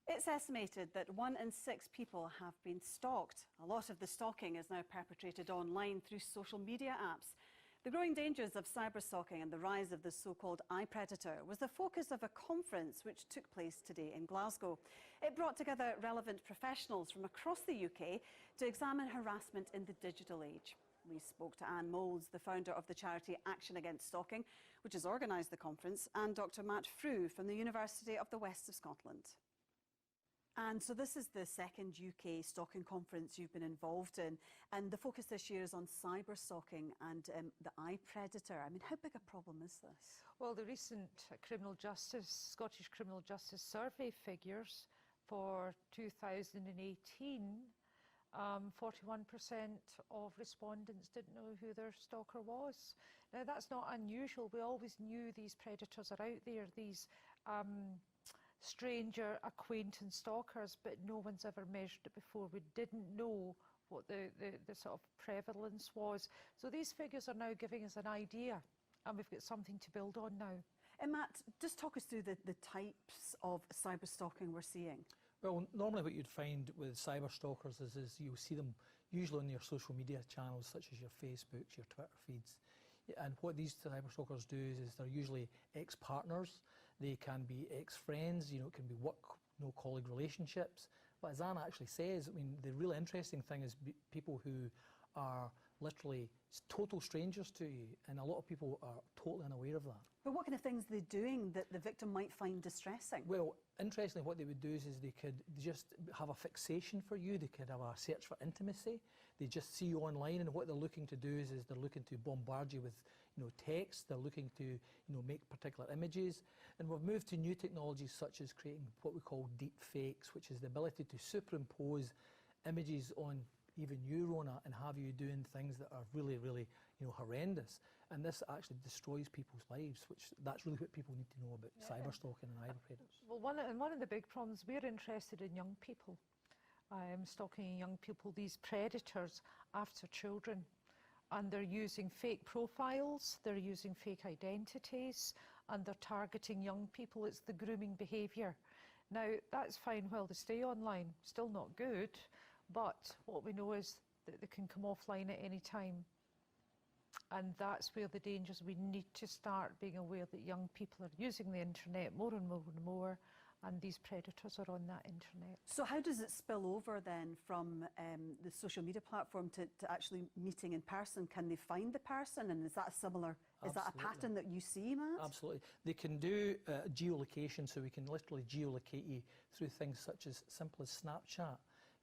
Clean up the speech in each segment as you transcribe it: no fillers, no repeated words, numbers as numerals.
It's estimated that 1 in 6 people have been stalked. A lot of the stalking is now perpetrated online through social media apps. The growing dangers of cyberstalking and the rise of the so-called IPredator was the focus of a conference which took place today in Glasgow. It brought together relevant professionals from across the UK to examine harassment in the digital age. We spoke to Anne Moulds, the founder of the charity Action Against Stalking, which has organised the conference, and Dr Matt Frew from the University of the West of Scotland. And so this is the second UK stalking conference you've been involved in, and the focus this year is on cyberstalking and the IPredator. I mean, how big a problem is this? Well, the recent Scottish Criminal Justice Survey figures for 2018, 41% of respondents didn't know who their stalker was. Now, that's not unusual. We always knew these predators are out there, these stranger acquaintance stalkers, but no one's ever measured it before. We didn't know what the sort of prevalence was. So these figures are now giving us an idea, and we've got something to build on now. And Matt, just talk us through the types of cyberstalking we're seeing. Well, normally what you'd find with cyberstalkers is you'll see them usually on your social media channels, such as your Facebooks, your Twitter feeds. And what these cyberstalkers do is they're usually ex-partners, they can be ex-friends, it can be work, colleague relationships. But as Anne actually says, I mean, the really interesting thing is people who are literally total strangers to you, and a lot of people are totally unaware of that. But what kind of things are they doing that the victim might find distressing? Well, interestingly, what they would do is they could just have a fixation for you, they could have a search for intimacy, they just see you online, and what they're looking to do is they're looking to bombard you with text, they're looking to make particular images. And we've moved to new technologies such as creating what we call deep fakes, which is the ability to superimpose images on even you, Rona, and have you doing things that are really, really, horrendous. And this actually destroys people's lives, that's really what people need to know about cyberstalking and IPredators. Well, one of the big problems, we're interested in young people. Stalking young people, these predators after children. And they're using fake profiles, they're using fake identities, and they're targeting young people. It's the grooming behaviour. Now, that's fine while they stay online, still not good. But what we know is that they can come offline at any time. And that's where the dangers, we need to start being aware that young people are using the internet more and more and more, and these predators are on that internet. So how does it spill over then from the social media platform to actually meeting in person? Can they find the person, and is that a similar, is that a pattern that you see, Matt? Absolutely. They can do geolocation, so we can literally geolocate you through things such as simple as Snapchat.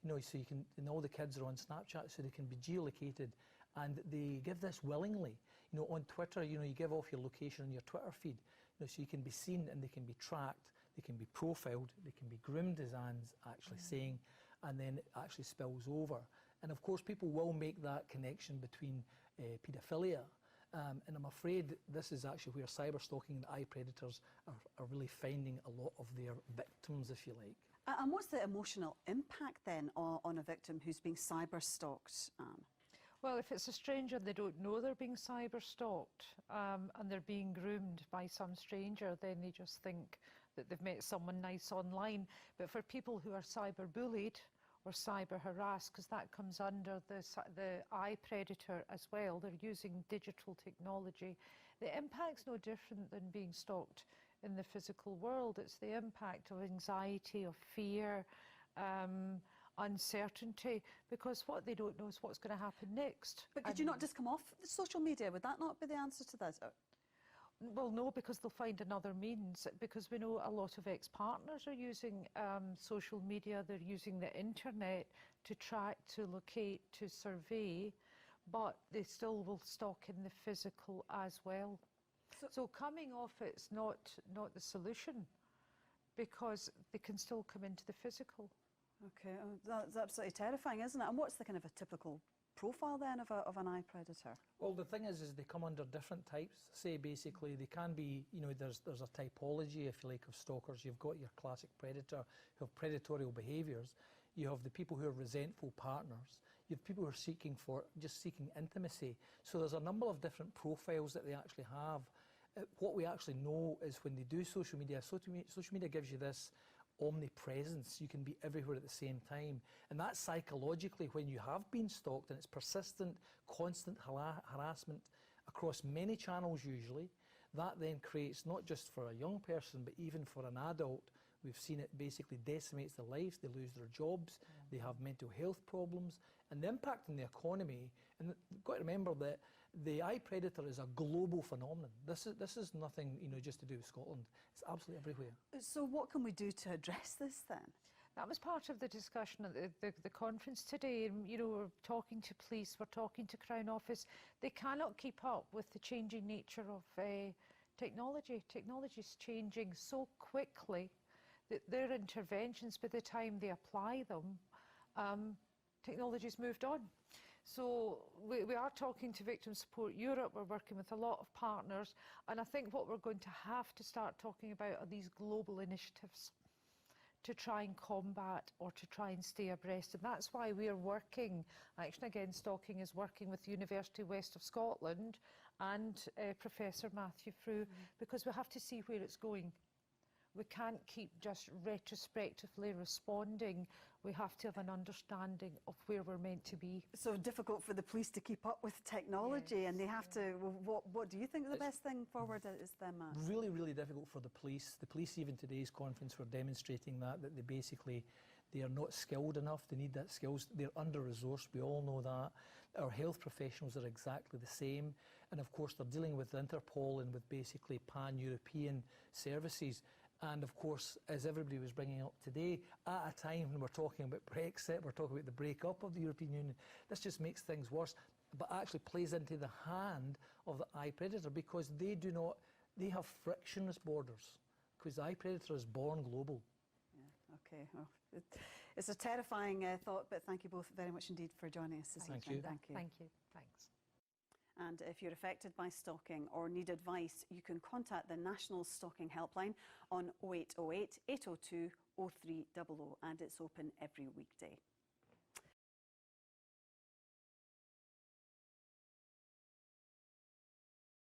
So you can, all the kids are on Snapchat, so they can be geolocated, and they give this willingly. On Twitter, you give off your location on your Twitter feed, so you can be seen and they can be tracked, they can be profiled, they can be groomed, as Anne's actually saying, and then it actually spills over. And of course, people will make that connection between paedophilia. And I'm afraid this is actually where cyberstalking and IPredators are really finding a lot of their victims, if you like. And what's the emotional impact then on a victim who's being cyber-stalked, Anne? Well, if it's a stranger, they don't know they're being cyber-stalked and they're being groomed by some stranger, then they just think that they've met someone nice online. But for people who are cyber-bullied or cyber-harassed, because that comes under the IPredator as well, they're using digital technology, the impact's no different than being stalked in the physical world. It's the impact of anxiety, of fear, uncertainty, because what they don't know is what's going to happen next. But could you not just come off the social media? Would that not be the answer to this? Well, no, because they'll find another means, because we know a lot of ex-partners are using social media, they're using the internet to track, to locate, to survey, but they still will stalk in the physical as well. So coming off it's not the solution, because they can still come into the physical. Okay, that's absolutely terrifying, isn't it? And what's the kind of a typical profile then of an IPredator? Well, the thing is they come under different types. Say basically they can be, there's a typology, if you like, of stalkers. You've got your classic predator who have predatorial behaviours. You have the people who are resentful partners. You have people who are just seeking intimacy. So there's a number of different profiles that they actually have. What we actually know is when they do social media gives you this omnipresence. You can be everywhere at the same time. And that psychologically, when you have been stalked and it's persistent, constant harassment across many channels usually, that then creates, not just for a young person, but even for an adult, we've seen it basically decimates their lives, they lose their jobs, they have mental health problems, and the impact on the economy. And you've got to remember that the IPredator is a global phenomenon. This is nothing, just to do with Scotland. It's absolutely everywhere. So what can we do to address this then? That was part of the discussion at the conference today. And, we're talking to police, we're talking to Crown Office. They cannot keep up with the changing nature of technology. Technology is changing so quickly that their interventions, by the time they apply them, technology's moved on. So we are talking to Victim Support Europe, we're working with a lot of partners, and I think what we're going to have to start talking about are these global initiatives to try and combat or to try and stay abreast. And that's why we're working, Action Against Stalking is working with the University West of Scotland and Professor Matthew Frew, because we have to see where it's going. We can't keep just retrospectively responding. We have to have an understanding of where we're meant to be. So difficult for the police to keep up with technology, Yes, and they have to. What do you think the best thing forward is then, Matt? Really, really difficult for the police. The police, even today's conference, were demonstrating that they are not skilled enough. They need that skills. They're under-resourced. We all know that. Our health professionals are exactly the same. And of course, they're dealing with Interpol and with basically pan-European services. And of course, as everybody was bringing up today, at a time when we're talking about Brexit, we're talking about the break-up of the European Union, this just makes things worse, but actually plays into the hand of the IPredator, because they have frictionless borders, because the IPredator is born global. Yeah, okay. Well, it's a terrifying thought, but thank you both very much indeed for joining us this evening. Thank you. Thank you. Thanks. And if you're affected by stalking or need advice, you can contact the National Stalking Helpline on 0808 802 0300, and it's open every weekday.